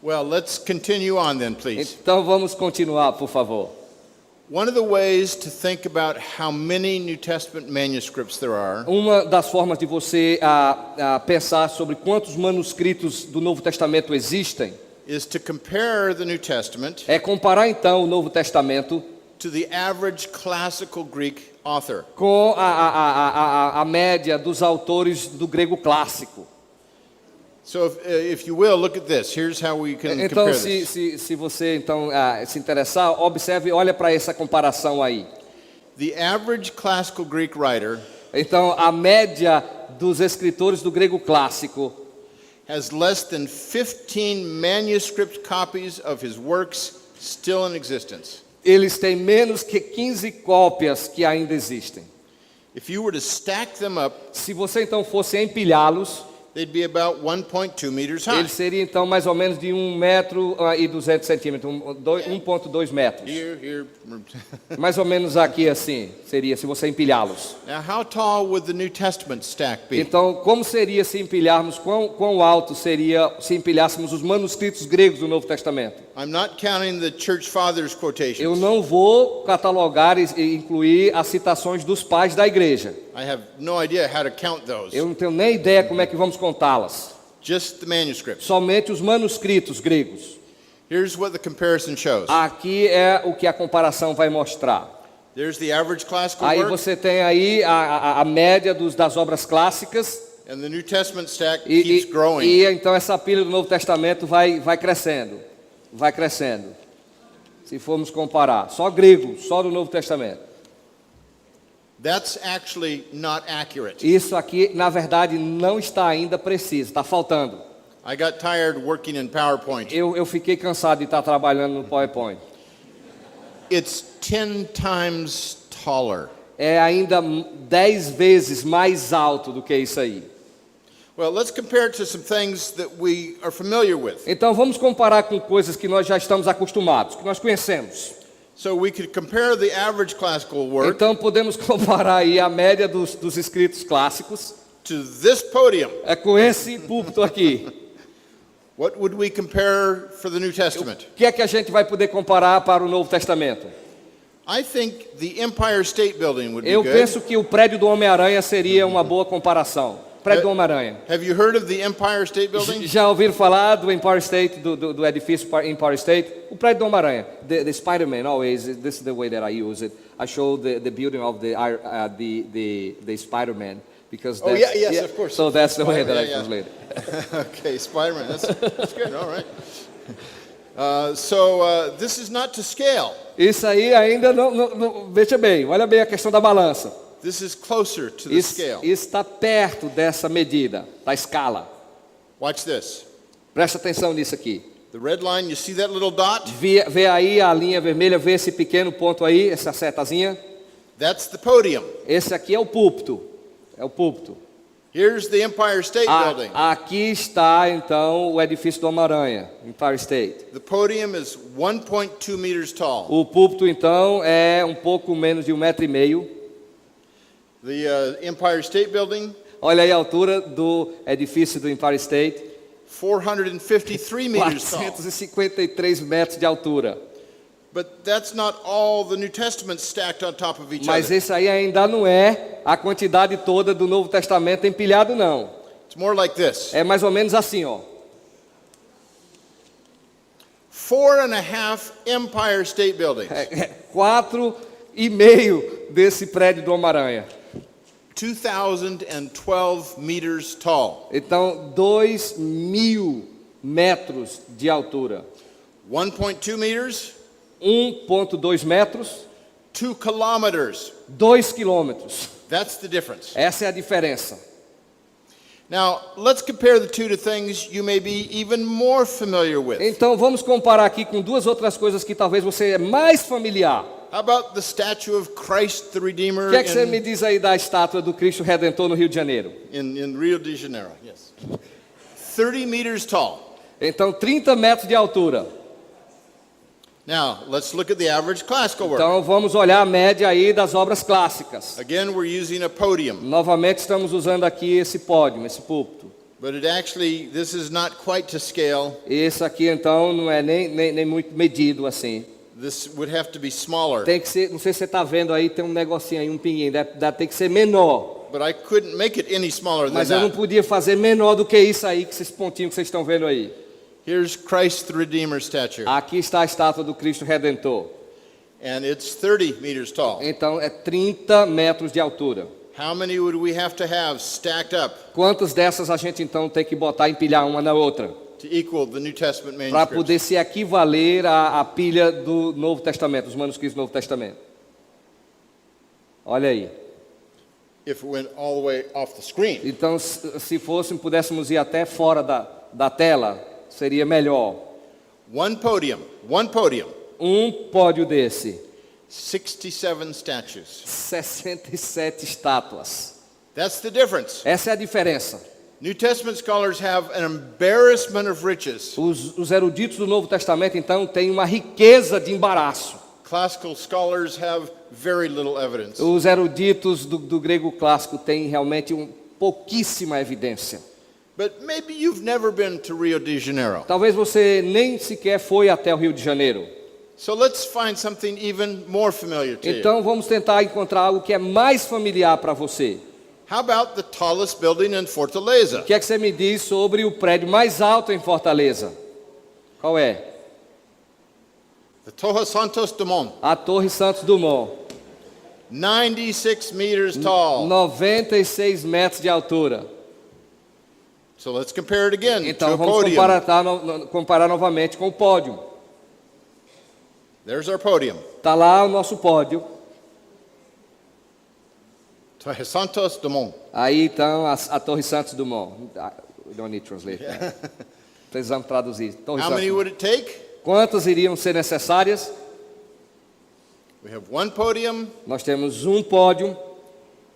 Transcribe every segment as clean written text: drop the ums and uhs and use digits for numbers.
Well, let's continue on then, please. Então vamos continuar, por favor. One of the ways to think about how many New Testament manuscripts there are Uma das formas de você pensar sobre quantos manuscritos do Novo Testamento existem is to compare the New Testament é comparar então o Novo Testamento to the average classical Greek author. com a média dos autores do grego clássico. So if you will, look at this. Here's how we can Então, compare this. se você então se interessar, observe, olha para essa comparação aí. The average classical Greek writer Então, a média dos escritores do grego clássico has less than 15 manuscript copies of his works still in existence. eles têm menos que 15 cópias que ainda existem. If you were to stack them up, Se você então fosse empilhá-los, they'd be about 1.2 meters high. ele seria então mais ou menos de 1 metro e 200 centímetros, 1,2 metros. Here. Mais ou menos aqui assim, seria se você empilhá-los. Now, how tall would the New Testament stack be? Então, como seria se empilharmos, quão alto seria se empilhássemos os manuscritos gregos do Novo Testamento? I'm not counting the church fathers' Eu quotations. não vou catalogar e incluir as citações dos pais da igreja. I have no idea how to count those. Eu não tenho nem ideia como é que vamos contá-las. Just the manuscripts. Somente os manuscritos gregos. Here's what the comparison shows. Aqui é o que a comparação vai mostrar. There's the average classical Aí work, você tem aí a média das obras clássicas and the New Testament stack keeps growing. e então essa pilha do Novo Testamento vai crescendo. Vai crescendo. Se formos comparar. Só grego, só do Novo Testamento. That's actually not accurate. Isso aqui, na verdade, não está ainda preciso. Está faltando. I got tired working in PowerPoint. Eu fiquei cansado de estar trabalhando no PowerPoint. It's 10 times taller. É ainda 10 vezes mais alto do que isso aí. Well, let's compare it to some things that we are familiar with. Então vamos comparar com coisas que nós já estamos acostumados, que nós conhecemos. So we could compare the average classical work Então podemos comparar aí a média dos escritos clássicos to this podium. com esse púlpito aqui. What would we compare for the New Testament? O que é que a gente vai poder comparar para o Novo Testamento? I think the Empire State Building would be Eu good. penso que o prédio do Homem-Aranha seria uma boa comparação. Prédio do Homem-Aranha. Have you heard of the Empire State Building? Já ouviram falar do Empire State, do edifício Empire State? O prédio do Homem-Aranha. The Spider-Man always, this is the way that I use it. I show the building of the Spider-Man. Because Oh, that's, yes, of course. So that's the way that I Yeah. translate it. Okay, Spider-Man. That's good. All right. This is not to scale. Isso aí ainda não. Veja bem, olha bem a questão da balança. This is closer to the Isso scale. está perto dessa medida, da escala. Watch this. Presta atenção nisso aqui. The red line, you see that little dot? Vê aí a linha vermelha, vê esse pequeno ponto aí, essa setazinha. That's the podium. Esse aqui é o púlpito. É o púlpito. Here's the Empire State Building. Aqui está então o edifício do Homem-Aranha, Empire State. The podium is 1.2 meters tall. O púlpito então é um pouco menos de 1,5 metro. The Empire State Building, Olha aí a altura do edifício do Empire State. 453 meters tall. 453 metros de altura. But that's not all the New Testament stacked on top of each Mas other. esse aí ainda não é a quantidade toda do Novo Testamento empilhado, não. It's more like this. É mais ou menos assim, ó. 4.5 Empire State Buildings. 4,5 desse prédio do Homem-Aranha. 2,012 meters tall. Então, 2.000 metros de altura. 1.2 meters, 1,2 metros, 2 kilometers. 2 quilômetros. That's the difference. Essa é a diferença. Now, let's compare the two to things you may be even more familiar with. Então, vamos comparar aqui com duas outras coisas que talvez você é mais familiar. How about the statue of Christ the Redeemer O que é que você me diz aí da estátua do Cristo Redentor no Rio de Janeiro? in Rio de Janeiro? Yes. 30 meters tall. Então, 30 metros de altura. Now, let's look at the average classical work. Então, vamos olhar a média aí das obras clássicas. Again, we're using a podium. Novamente, estamos usando aqui esse pódio, esse púlpito. But this is not quite to scale. Esse aqui então não é nem muito medido assim. This would have to be smaller. Tem que ser, não sei se você está vendo aí, tem um negocinho aí, um pinguinho, tem que ser menor. But I couldn't make it any smaller than Mas eu não that. podia fazer menor do que isso aí, que esses pontinhos que vocês estão vendo aí. Here's Christ the Redeemer statue. Aqui está a estátua do Cristo Redentor. And it's 30 meters tall. Então é 30 metros de altura. How many would we have to have stacked up Quantas dessas a gente então tem que botar e empilhar uma na outra? to equal the New Testament Para manuscripts? poder se equivaler à pilha do Novo Testamento, os manuscritos do Novo Testamento. Olha aí. If it went all the way off the screen. Então, se pudéssemos ir até fora da tela, seria melhor. One podium, Um pódio desse, 67 statues. 67 estátuas. That's the difference. Essa é a diferença. New Testament scholars have an embarrassment of riches. Os eruditos do Novo Testamento, então, têm uma riqueza de embaraço. Classical scholars have very little evidence. Os eruditos do grego clássico têm realmente pouquíssima evidência. But maybe you've never been to Rio de Janeiro. Talvez você nem sequer foi até o Rio de Janeiro. So let's find something even more familiar to you. Então vamos tentar encontrar algo que é mais familiar para você. How about the tallest building in Fortaleza? O que é que você me diz sobre o prédio mais alto em Fortaleza? Qual é? The Torre Santos Dumont, A Torre Santos Dumont. 96 meters tall. 96 metros de altura. So let's compare it again to Então a vamos podium. comparar novamente com o pódio. There's our podium. Está lá o nosso pódio. Torre Santos Dumont. Aí então a Torre Santos Dumont. We don't need to translate. Né? Precisamos traduzir. Torre How Santos many Dumont. would it take? Quantas iriam ser necessárias? We have one podium Nós temos um pódio.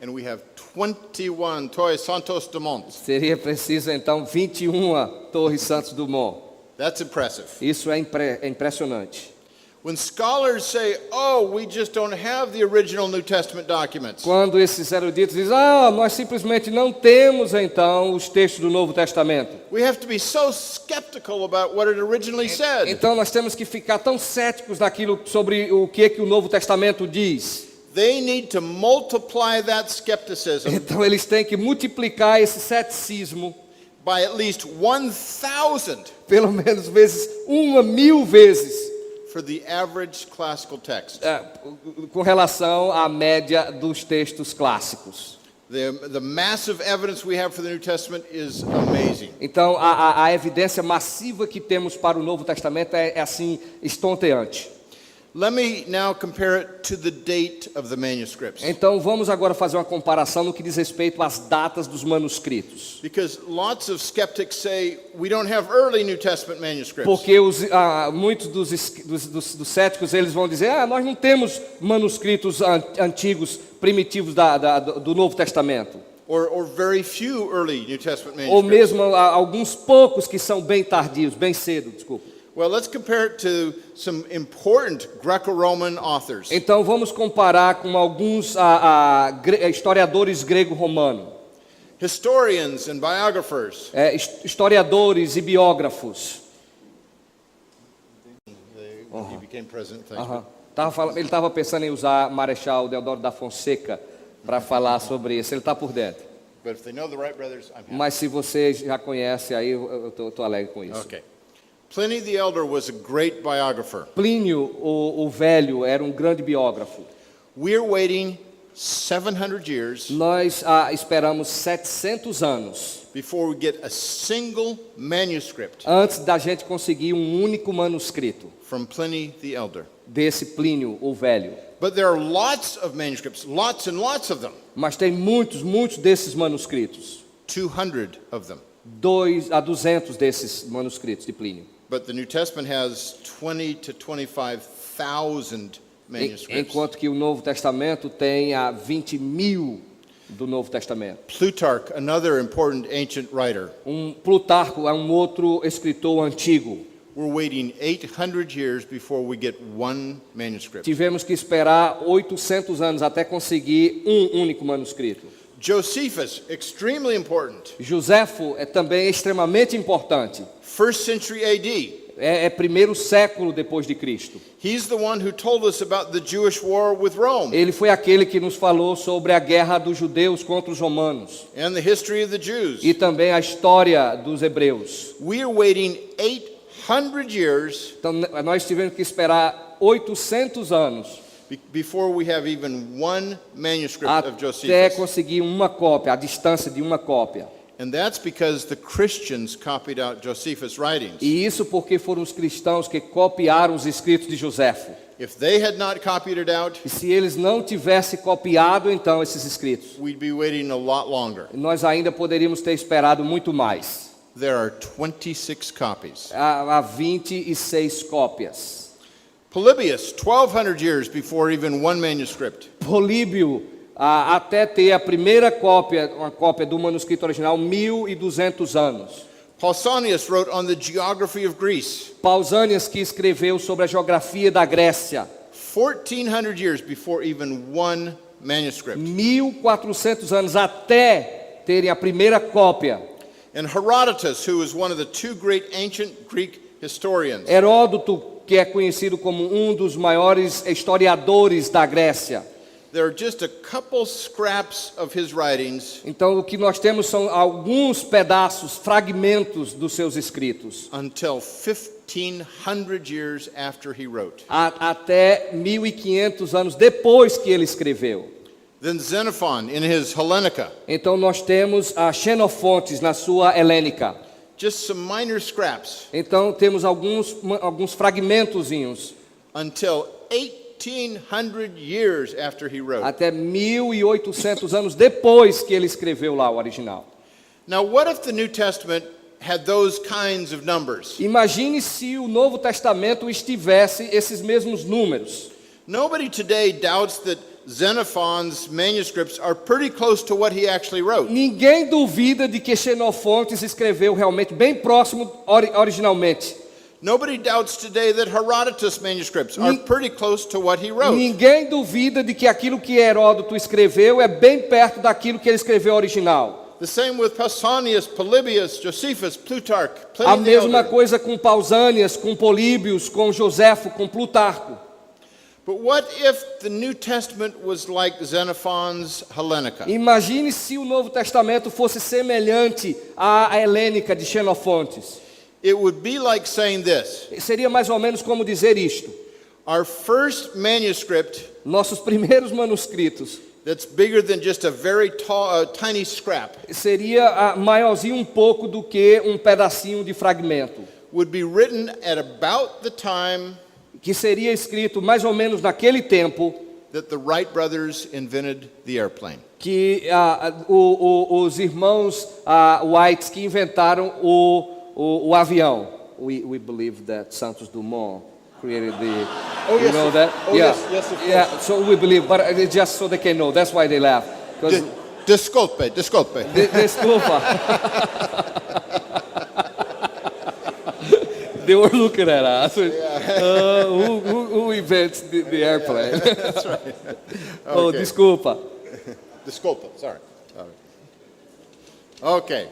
and we have 21 Torre Santos Dumont. Seria preciso então 21 Torres Santos Dumont. That's impressive. Isso é impressionante. When scholars say, "Oh, we just don't have the original New Testament documents," Quando esses eruditos dizem, nós simplesmente não temos então os textos do Novo Testamento. we have to be so skeptical about what it originally said. Então nós temos que ficar tão céticos naquilo sobre o que o Novo Testamento diz. They need to multiply that skepticism Então eles têm que multiplicar esse ceticismo by at least 1,000 pelo menos vezes 1000 vezes for the average classical text. com relação à média dos textos clássicos. The massive evidence we have for the New Testament is amazing. Então, a evidência massiva que temos para o Novo Testamento é assim, estonteante. Let me now compare it to the date of the manuscripts. Então, vamos agora fazer uma comparação no que diz respeito às datas dos manuscritos. Because lots of skeptics say we don't have early New Testament manuscripts. Porque muitos dos céticos, eles vão dizer, nós não temos manuscritos antigos, primitivos do Novo Testamento. Or very few early New Testament Ou manuscripts. mesmo alguns poucos que são bem tardios, bem cedo, desculpa. Well, let's compare it to some important Greco-Roman authors. Então vamos comparar com alguns historiadores grego-romanos, Historians and biographers. historiadores e biógrafos. He became president. Thanks. Aham. Ele estava pensando em usar Marechal Deodoro da Fonseca para falar sobre isso. Ele está por dentro. But if they know the Wright brothers, I'm happy. Mas se você já conhece, aí eu estou alegre com isso. Okay. Pliny the Elder was a great biographer. Plínio, o velho, era um grande biógrafo. We're waiting 700 years Nós esperamos 700 anos before we get a single manuscript antes da gente conseguir um único manuscrito from Pliny the Elder. desse Plínio, o velho. But there are lots of manuscripts, lots and lots of them, Mas tem muitos desses manuscritos. 200 of them. 200 desses manuscritos de Plínio. But the New Testament has 20 to 25,000 manuscripts. Enquanto que o Novo Testamento tem 20.000 do Novo Testamento. Plutarch, another important ancient writer, Plutarco é um outro escritor antigo. we're waiting 800 years before we get one manuscript. Tivemos que esperar 800 anos até conseguir um único manuscrito. Josephus, extremely important. Joséfo é também extremamente importante. 1st century AD. É primeiro século depois de Cristo. He's the one who told us about the Jewish war with Rome Ele foi aquele que nos falou sobre a guerra dos judeus contra os romanos and the history of the Jews. e também a história dos hebreus. We are waiting 800 years Então nós tivemos que esperar 800 anos before we have even one manuscript of até Josephus. conseguir uma cópia, a distância de uma cópia. And that's because the Christians copied out Josephus' writings. E isso porque foram os cristãos que copiaram os escritos de Joséfo. If they had not copied it out, E se eles não tivessem copiado então esses escritos, we'd be waiting a lot longer. nós ainda poderíamos ter esperado muito mais. There are 26 copies. Há 26 cópias. Polybius, 1200 years before even one manuscript. Políbio, até ter a primeira cópia, uma cópia do manuscrito original, 1200 anos. Pausanias wrote on the geography of Greece, Pausanias, que escreveu sobre a geografia da Grécia, 1400 years before even one manuscript. 1400 anos até terem a primeira cópia. And Herodotus, who is one of the two great ancient Greek historians, Heródoto, que é conhecido como um dos maiores historiadores da Grécia. there are just a couple scraps of his writings Então, o que nós temos são alguns pedaços, fragmentos dos seus escritos, until 1500 years after he wrote. até 1500 anos depois que ele escreveu. Then Xenophon in his Hellenica, Então, nós temos a Xenofontes na sua Helênica. just some minor scraps Então, temos alguns fragmentozinhos, until 1800 years after he wrote. até 1800 anos depois que ele escreveu lá o original. Now, what if the New Testament had those kinds of numbers? Imagine se o Novo Testamento estivesse esses mesmos números. Nobody today doubts that Xenophon's manuscripts are pretty close to what he actually wrote. Ninguém duvida de que Xenofontes escreveu realmente bem próximo originalmente. Nobody doubts today that Herodotus' manuscripts are pretty close to what he wrote. Ninguém duvida de que aquilo que Heródoto escreveu é bem perto daquilo que ele escreveu original. The same with Pausanias, Polybius, Josephus, Plutarch, A Pliny the mesma Elder. coisa com Pausanias, com Políbios, com Joséfo, com Plutarco. But what if the New Testament was like Xenophon's Hellenica? Imagine se o Novo Testamento fosse semelhante à Helênica de Xenofontes. It would be like saying this: Seria mais ou menos como dizer isto. our first manuscript Nossos primeiros manuscritos that's bigger than just a very tall, tiny scrap seria maiorzinho um pouco do que um pedacinho de fragmento, would be written at about the time que seria escrito mais ou menos naquele tempo that the Wright brothers invented the airplane. que os irmãos Whites que inventaram o avião. We believe that Santos Dumont created the. Oh, you yes, know that? oh, yeah. yes, of course. Yeah. So we believe, but it's just so they can know. That's why they laugh. 'Cause Disculpe. desculpa. They were looking at us. Who invents the airplane? That's right. Oh, Okay. desculpa. Disculpa, sorry. Okay.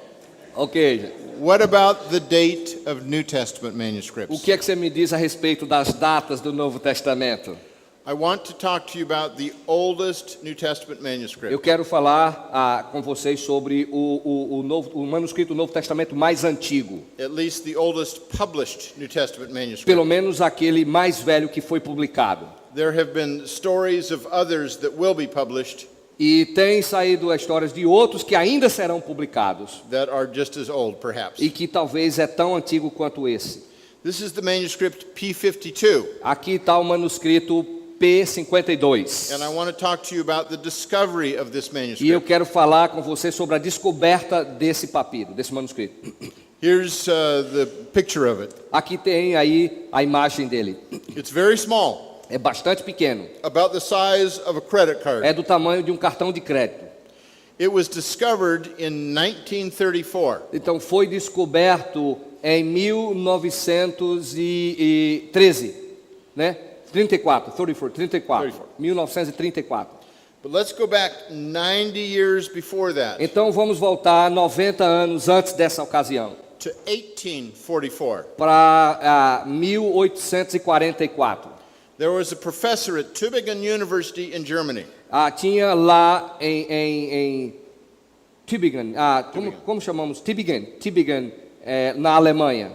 Ok. What about the date of New Testament O manuscripts? que é que você me diz a respeito das datas do Novo Testamento? I want to talk to you about the oldest New Testament Eu manuscript. quero falar com vocês sobre o manuscrito do Novo Testamento mais antigo. At least the oldest published New Testament manuscript. Pelo menos aquele mais velho que foi publicado. There have been stories of others that will be published E tem saído histórias de outros que ainda serão publicados. that are just as old, perhaps. E que talvez é tão antigo quanto esse. This is the manuscript P52, Aqui está o manuscrito P52. and I want to talk to you about the discovery of this E eu manuscript. quero falar com você sobre a descoberta desse papiro, desse manuscrito. Here's the picture of it. Aqui tem aí a imagem dele. It's very small, É bastante pequeno. about the size of a credit card. É do tamanho de um cartão de crédito. It was discovered in 1934. Então foi descoberto em 1913, né? 34. 34. 1934. But let's go back 90 years before that Então vamos voltar 90 anos antes dessa ocasião, to 1844. para 1844. There was a professor at Tübingen University in Germany. Tinha lá em Tübingen, como chamamos? Tübingen, na Alemanha.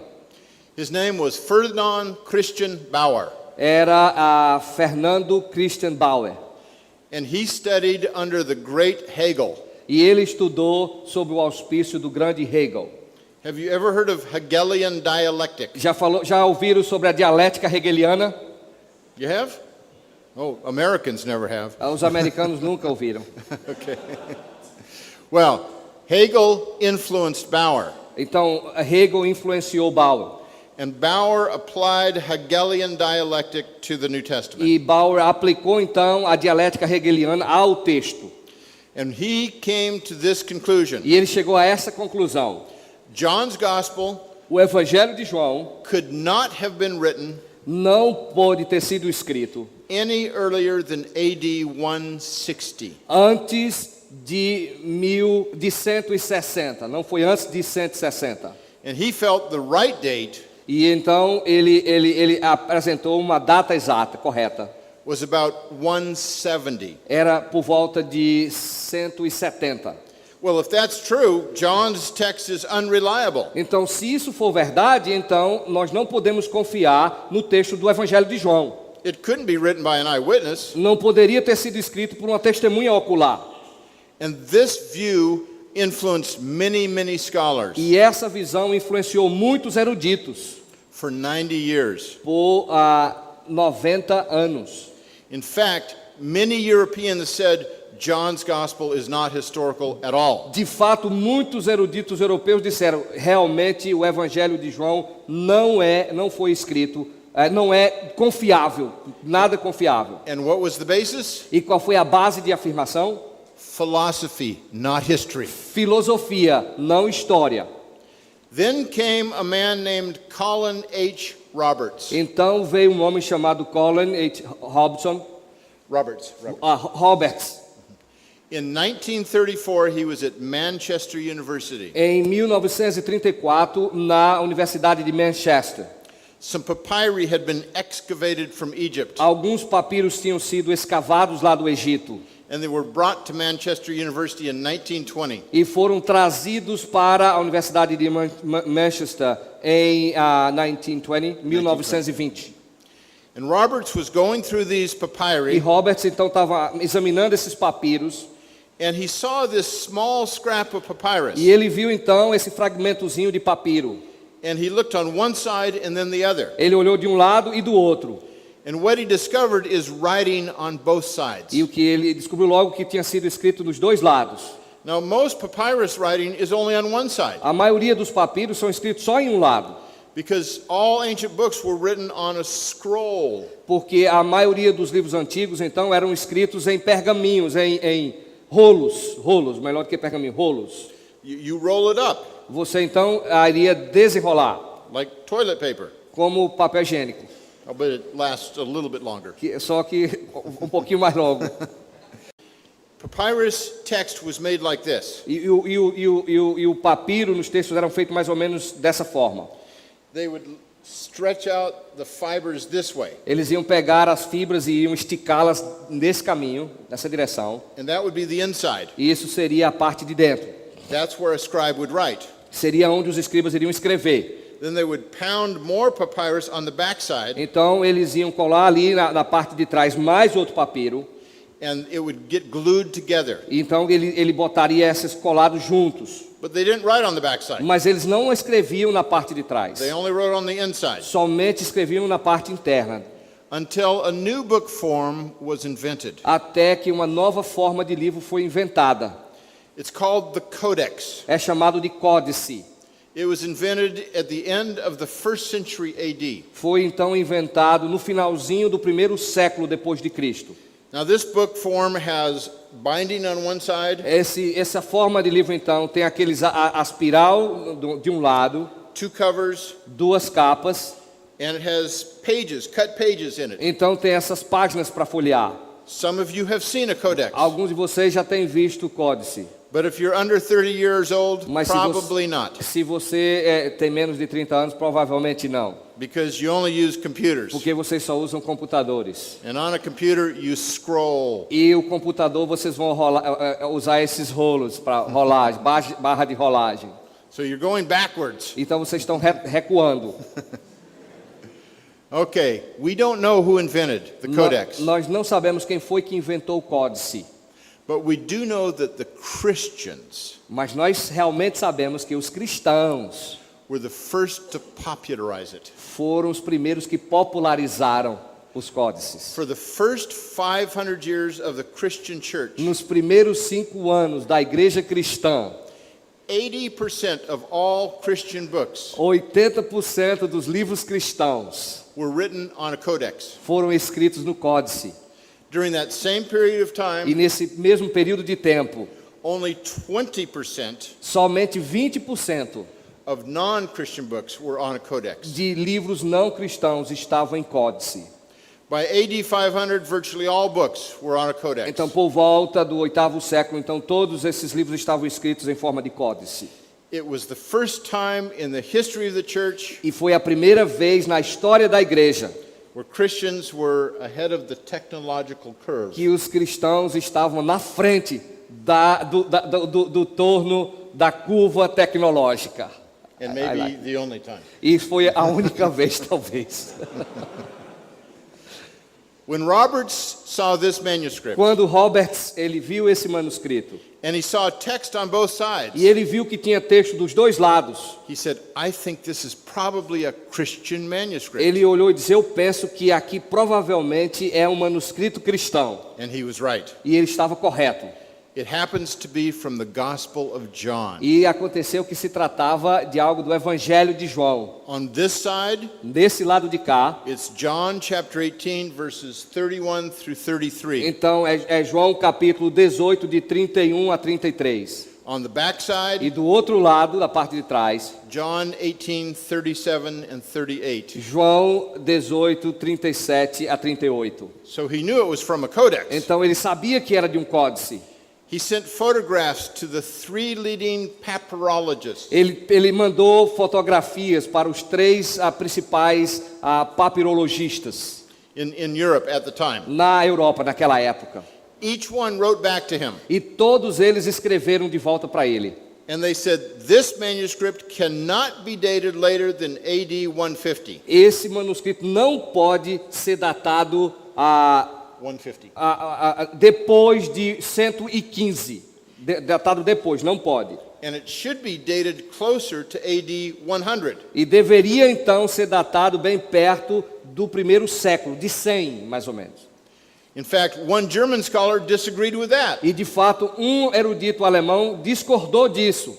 His name was Ferdinand Christian Bauer, Era Fernando Christian Bauer. and he studied under the great Hegel. E ele estudou sob o auspício do grande Hegel. Have you ever heard of Hegelian dialectic? Já ouviram sobre a dialética hegeliana? You have? Oh, Americans never have. Os americanos nunca ouviram. Okay. Well, Hegel influenced Bauer, Então, Hegel influenciou Bauer. and Bauer applied Hegelian dialectic to the New Testament. E Bauer aplicou, então, a dialética hegeliana ao texto. And he came to this conclusion. E ele chegou a essa conclusão. John's Gospel O Evangelho de João could not have been written não pode ter sido escrito any earlier than AD 160. antes de 160. Não foi antes de 160. And he felt the right date E então ele apresentou uma data exata, correta. was about 170. Era por volta de 170. Well, if that's true, John's text is unreliable. Então, se isso for verdade, então nós não podemos confiar no texto do Evangelho de João. It couldn't be written by an eyewitness. Não poderia ter sido escrito por uma testemunha ocular. And this view influenced many, many scholars E essa visão influenciou muitos eruditos for 90 years. por 90 anos. In fact, many Europeans said John's gospel is not historical at all. De fato, muitos eruditos europeus disseram: realmente o Evangelho de João não foi escrito, não é confiável, nada confiável. And what was the basis? E qual foi a base de afirmação? Philosophy, not history. Filosofia, não história. Then came a man named Colin H. Roberts. Então veio um homem chamado Colin H. Roberts. Roberts. In 1934, he was at Manchester University. Em 1934, na Universidade de Manchester. Some papyri had been excavated from Egypt, Alguns papiros tinham sido escavados lá do Egito and they were brought to Manchester University in 1920. e foram trazidos para a Universidade de Manchester em 1920. And Roberts was going through these E papyri, Roberts então estava examinando esses papiros and he saw this small scrap of papyrus. e ele viu então esse fragmentozinho de papiro. And he looked on one side and then the other. Ele olhou de um lado e do outro. And what he discovered is writing on both sides. E o que ele descobriu logo que tinha sido escrito dos dois lados. Now, most papyrus writing is only on one side, A maioria dos papiros são escritos só em um lado, because all ancient books were written on a scroll. porque a maioria dos livros antigos então eram escritos em pergaminhos, em rolos, melhor do que pergaminho, rolos. You roll it up Você então iria desenrolar like toilet paper. como papel higiênico, But it lasts a little bit longer. só que um pouquinho mais longo. Papyrus text was made like this. E o papiro nos textos eram feitos mais ou menos dessa forma. They would stretch out the fibers this way, Eles iam pegar as fibras e iam esticá-las nesse caminho, nessa direção, and that would be the inside. e isso seria a parte de dentro. That's where a scribe would write. Seria onde os escribas iriam escrever. Then they would pound more papyrus on the backside, Então eles iam colar ali na parte de trás mais outro papiro. and it would get glued together. Então ele botaria esses colados juntos. But they didn't write on the backside. Mas eles não escreviam na parte de trás. They only wrote on the inside. Somente escreviam na parte interna. Until a new book form was invented. Até que uma nova forma de livro foi inventada. It's called the Codex. É chamado de códice. It was invented at the end of the 1st century AD. Foi então inventado no finalzinho do primeiro século depois de Cristo. Now this book form has binding on one side, Essa forma de livro então tem a espiral de um lado, 2 covers, duas capas. and it has pages, cut pages in it. Então tem essas páginas para folhear. some of you have seen a codex. Alguns de vocês já têm visto o códice. But if you're under 30 years old, Mas probably not, se você tem menos de 30 anos, provavelmente não. because you only use computers. Porque vocês só usam computadores. And on a computer, you scroll. E o computador vocês vão usar esses rolos para rolagem, barra de rolagem. So you're going backwards. Então vocês estão recuando. Okay, we don't know who invented the codex, Nós não sabemos quem foi que inventou o códice. but we do know that the Christians Mas nós realmente sabemos que os cristãos were the first to popularize it. foram os primeiros que popularizaram os códices. For the first 500 years of the Christian church, Nos primeiros 5 anos da igreja cristã, 80% of all Christian books 80% dos livros cristãos were written on a codex. foram escritos no códice. During that same period of E time, nesse mesmo período de tempo, only 20% somente 20% of non-Christian books were on a codex. de livros não cristãos estavam em códice. By AD 500, virtually all books were on a codex. Então, por volta do 8º século, então todos esses livros estavam escritos em forma de códice. It was the first time in the history of the church E foi a primeira vez na história da igreja where Christians were ahead of the technological curve. que os cristãos estavam na frente do torno da curva tecnológica. And maybe the only time. E foi a única vez, talvez. When Roberts saw this manuscript, Quando Roberts ele viu esse manuscrito and he saw text on both sides, e ele viu que tinha texto dos dois lados, he said, I think this is probably a Christian manuscript. ele olhou e disse: eu penso que aqui provavelmente é um manuscrito cristão. And he was right. E ele estava correto. It happens to be from the Gospel of John. E aconteceu que se tratava de algo do Evangelho de João. On this side, Desse lado de cá, it's John chapter 18, verses 31 through 33. então é João capítulo 18, de 31 a 33. On the back side, E do outro lado, da parte de trás, John 18, 37 and 38. João 18, 37 a 38. So he knew it was from a codex. Então ele sabia que era de um códice. He sent photographs to the 3 leading papyrologists. Ele mandou fotografias para os 3 principais papirologistas In Europe at the time. na Europa naquela época. Each one wrote back to him, E todos eles escreveram de volta para ele. and they said, this manuscript cannot be dated later than AD 150. Esse manuscrito não pode ser datado 150. depois de 115. Datado depois, não pode. And it should be dated closer to AD 100. E deveria então ser datado bem perto do primeiro século, de 100 mais ou menos. In fact, one German scholar disagreed with that. E de fato, um erudito alemão discordou disso.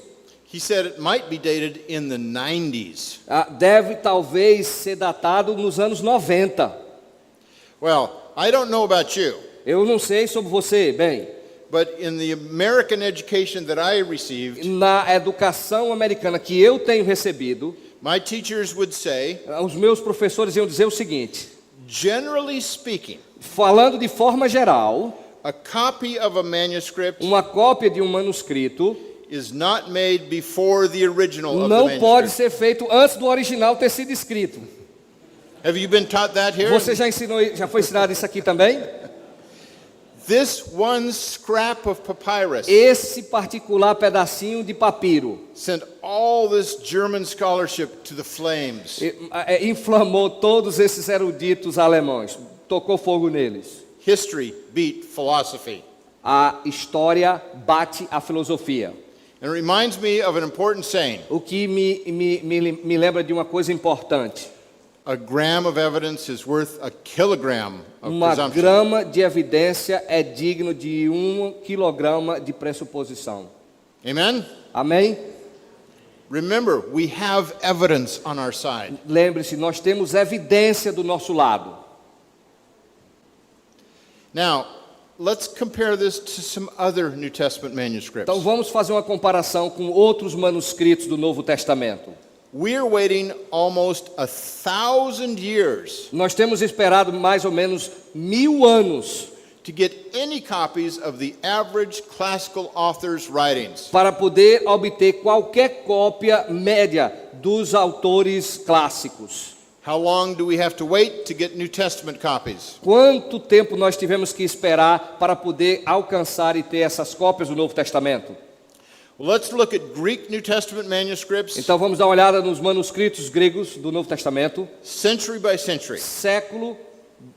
He said it might be dated in the 90s. Deve talvez ser datado nos anos 90. Well, I don't know about you, Eu não sei sobre você, bem, but in the American education that I received, na educação americana que eu tenho recebido, my teachers would say, os meus professores iam dizer o seguinte: generally speaking, falando de forma geral, a copy of a manuscript uma cópia de um manuscrito is not made before the original of the não pode manuscript. ser feito antes do original ter sido escrito. Have you been taught that here? Você já foi ensinado isso aqui também? This one scrap of papyrus Esse particular pedacinho de papiro sent all this German scholarship to the flames. inflamou todos esses eruditos alemães, tocou fogo neles. History beat philosophy. A história bate a filosofia. And it reminds me of an important saying. O que me lembra de uma coisa importante. A gram of evidence is worth a kilogram of Uma presumption. grama de evidência é digno de 1 quilograma de pressuposição. Amen? Amém? Remember, we have evidence on our side. Lembre-se, nós temos evidência do nosso lado. Now, let's compare this to some other New Testament manuscripts. Então vamos fazer uma comparação com outros manuscritos do Novo Testamento. We're waiting almost 1,000 years Nós temos esperado mais ou menos 1000 anos to get any copies of the average classical author's writings. para poder obter qualquer cópia média dos autores clássicos. How long do we have to wait to get New Testament copies? Quanto tempo nós tivemos que esperar para poder alcançar e ter essas cópias do Novo Testamento? Well, let's look at Greek New Testament manuscripts, Então vamos dar uma olhada nos manuscritos gregos do Novo Testamento, century by century. século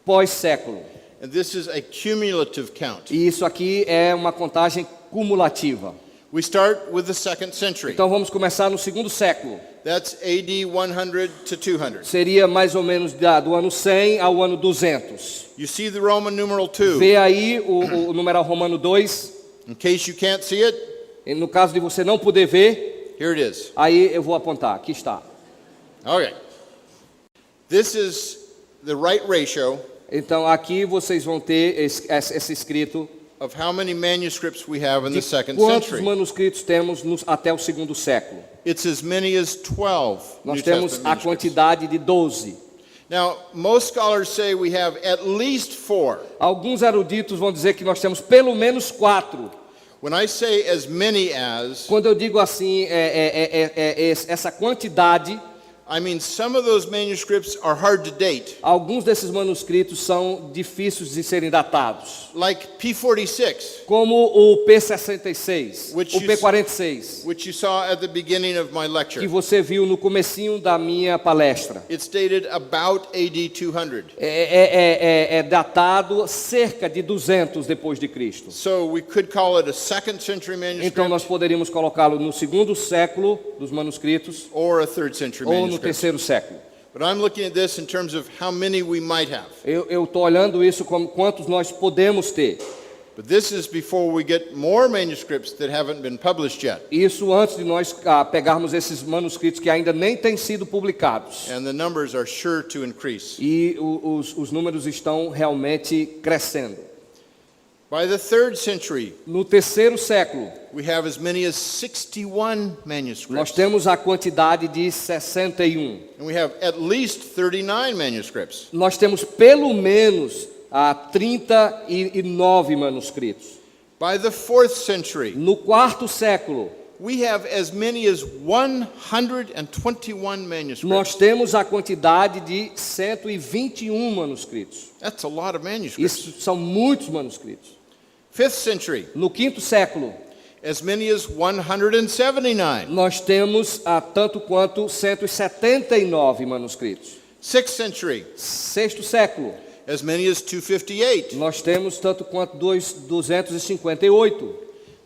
pós século. And this is a cumulative count. E isso aqui é uma contagem cumulativa. We start with the 2nd century. Então vamos começar no segundo século. That's AD 100 to 200. Seria mais ou menos do ano 100 ao ano 200. You see the Roman numeral 2. Vê aí o numeral romano 2. In case you can't see it, E no caso de você não poder ver, here it is. aí eu vou apontar. Aqui está. Okay. This is the right ratio Então aqui vocês vão ter esse escrito of how many manuscripts we have in de the 2nd quantos century. manuscritos temos até o segundo século. It's as many as 12 Nós New temos Testament a manuscripts. quantidade de 12. Now, most scholars say we have at least 4. Alguns eruditos vão dizer que nós temos pelo menos 4. When I say as many as, Quando eu digo assim, essa quantidade, I mean some of those manuscripts are hard to date, alguns desses manuscritos são difíceis de serem datados. like P46, Como o P66, Which o you- P46, which you saw at the beginning of my que lecture. você viu no comecinho da minha palestra. It's dated about AD 200. É datado cerca de 200 depois de Cristo. So we could call it a 2nd century Então nós manuscript poderíamos colocá-lo no segundo século dos manuscritos or a 3rd century ou no manuscript. terceiro século. But I'm looking at this in terms of how many we might have. Eu estou olhando isso como quantos nós podemos ter. But this is before we get more manuscripts that haven't been published yet. Isso antes de nós pegarmos esses manuscritos que ainda nem têm sido publicados. And the numbers are sure to increase. E os números estão realmente crescendo. By the 3rd century, No terceiro século, we have as many as 61 nós manuscripts. temos a quantidade de 61. And we have at least 39 manuscripts. Nós temos pelo menos 39 manuscritos. By the 4th century, No quarto século, we have as many as 121 manuscripts. nós temos a quantidade de 121 manuscritos. That's a lot of manuscripts. Isso são muitos manuscritos. 5th century, No quinto século, as many as 179. nós temos tanto quanto 179 manuscritos. 6th century, Sexto século, as many as 258. nós temos tanto quanto 258.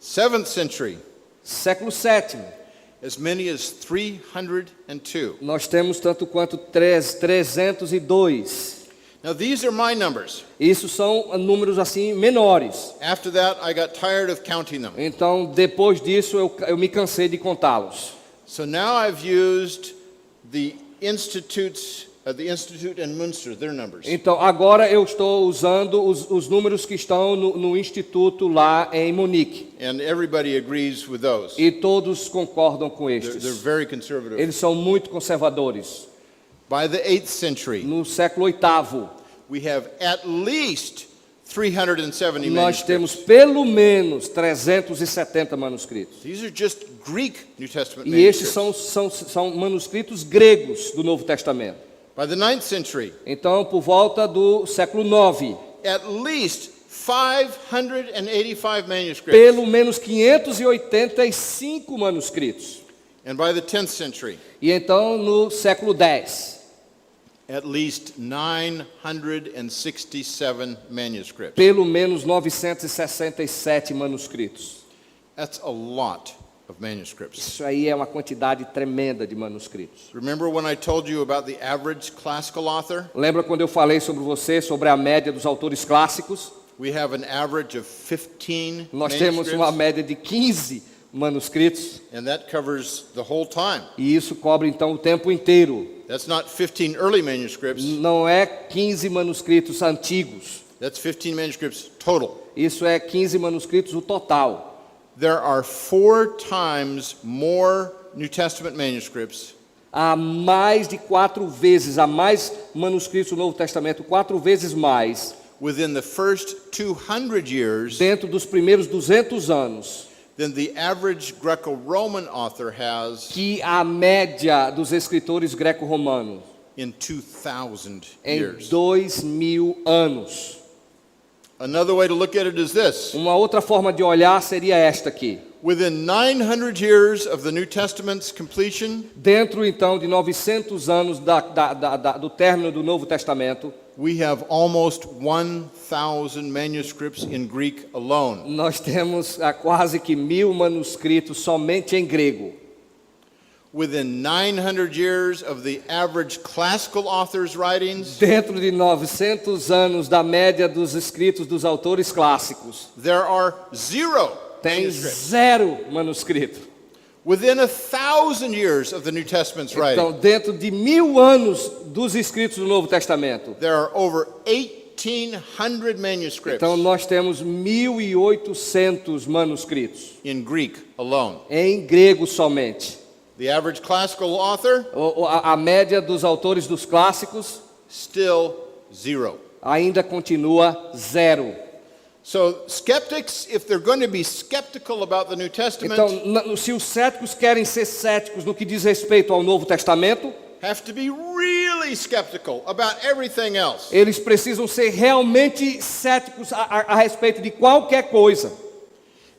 7th century, Século sétimo, as many as 302. nós temos tanto quanto 302. Now these are my numbers. Isso são números assim menores. After that, I got tired of counting them. Então, depois disso, eu me cansei de contá-los. So now I've used the institutes, the Institute and Munster, their numbers. Então, agora eu estou usando os números que estão no instituto lá em Munique. And everybody agrees with those. E todos concordam com They're estes. very conservative. Eles são muito conservadores. By the 8th century, No século VIII, we have at least 370 nós manuscripts. temos pelo menos 370 manuscritos. These are just Greek New Testament E estes manuscripts. são manuscritos gregos do Novo Testamento. By the 9th century, Então, por volta do século IX, at least 585 manuscripts. pelo menos 585 manuscritos. And by the 10th century, E então, no século X, at least 967 manuscripts. pelo menos 967 manuscritos. That's a lot of manuscripts. Isso aí é uma quantidade tremenda de manuscritos. Remember when I told you about the average classical author? Lembra quando eu falei sobre a média dos autores clássicos? We have an average of 15 Nós temos uma manuscripts, média de 15 manuscritos, and that covers the whole time. e isso cobre então o tempo inteiro. That's not 15 early manuscripts, Não é 15 manuscritos antigos. that's 15 manuscripts total. Isso é 15 manuscritos o total. There are 4 times more New Testament manuscripts Há mais de 4 vezes, há mais manuscritos do Novo Testamento, 4 vezes mais, within the first 200 years dentro dos primeiros 200 anos, than the average Greco-Roman author has que a média dos escritores greco-romanos in 2,000 em years. 2000 anos. Another way to look at it is this. Uma outra forma de olhar seria esta aqui. Within 900 years of the New Testament's completion, Dentro então de 900 anos do término do Novo Testamento, we have almost 1,000 manuscripts in Greek alone. nós temos quase que 1000 manuscritos somente em grego. Within 900 years of the average classical author's writings, Dentro de 900 anos da média dos escritos dos autores clássicos, there are 0 tem manuscripts. 0 manuscrito. Within 1,000 years of the New Testament's writing, Então, dentro de 1000 anos dos escritos do Novo Testamento, there are over 1,800 manuscripts então nós temos 1800 manuscritos in Greek alone. em grego somente. The average classical author, A média dos autores dos clássicos still 0. ainda continua 0. So skeptics, if they're going to be skeptical about the New Testament, Então, se os céticos querem ser céticos no que diz respeito ao Novo Testamento, have to be really skeptical about everything else. eles precisam ser realmente céticos a respeito de qualquer coisa.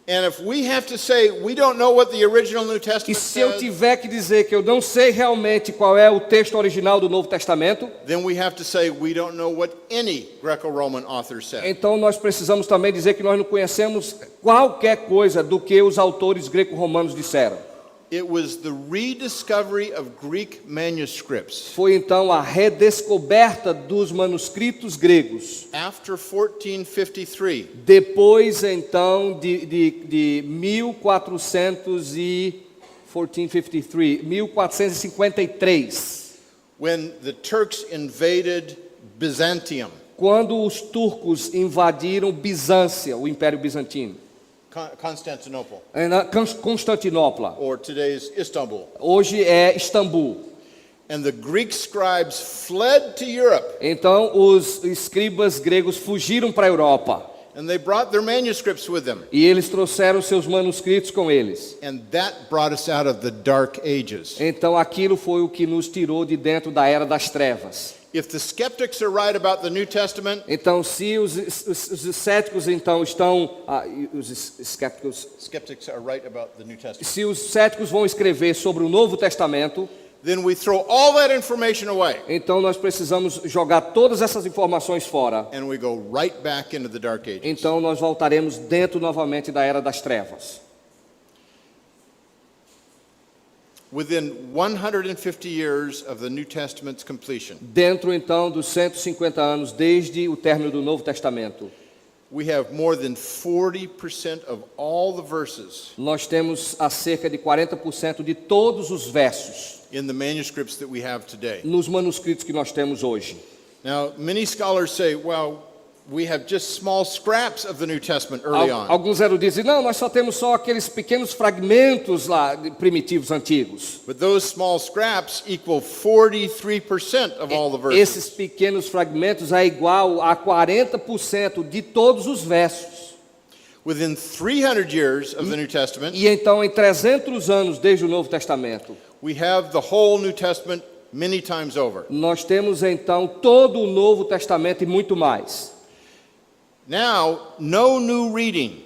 And if we have to say we don't know what the original New E Testament se eu says, tiver que dizer que eu não sei realmente qual é o texto original do Novo Testamento, then we have to say we don't know what any Greco-Roman author said. então nós precisamos também dizer que nós não conhecemos qualquer coisa do que os autores greco-romanos disseram. It was the rediscovery of Greek manuscripts Foi então a redescoberta dos manuscritos gregos. after 1453 Depois então de 1453, when the Turks invaded Byzantium, quando os turcos invadiram Bizância, o Império Bizantino, Constantinople, Constantinopla, or today's Istanbul. hoje é Istambul. And the Greek scribes fled to Europe, Então os escribas gregos fugiram para a Europa and they brought their manuscripts with them. e eles trouxeram seus manuscritos com eles. And that brought us out of the Dark Ages. Então aquilo foi o que nos tirou de dentro da era das trevas. If the skeptics are right about the New Testament, Então se os céticos então estão skeptics are right about the New Testament, se os céticos vão escrever sobre o Novo Testamento, then we throw all that information away então nós precisamos jogar todas essas informações fora. and we go right back into the Dark Ages. Então nós voltaremos dentro novamente da era das trevas. Within 150 years of the New Testament's completion, Dentro então dos 150 anos desde o término do Novo Testamento, we have more than 40% of all the verses nós temos a cerca de 40% de todos os versos in the manuscripts that we have today. nos manuscritos que nós temos hoje. Now, many scholars say, well, we have just small scraps of the New Testament early on. Alguns eruditos dizem, não, nós só temos só aqueles pequenos fragmentos lá primitivos antigos. But those small scraps equal 43% of all the verses. Esses pequenos fragmentos é igual a 40% de todos os versos. Within 300 years of the New Testament, E então em 300 anos desde o Novo Testamento, we have the whole New Testament many times over. nós temos então todo o Novo Testamento e muito mais. Now, no new reading,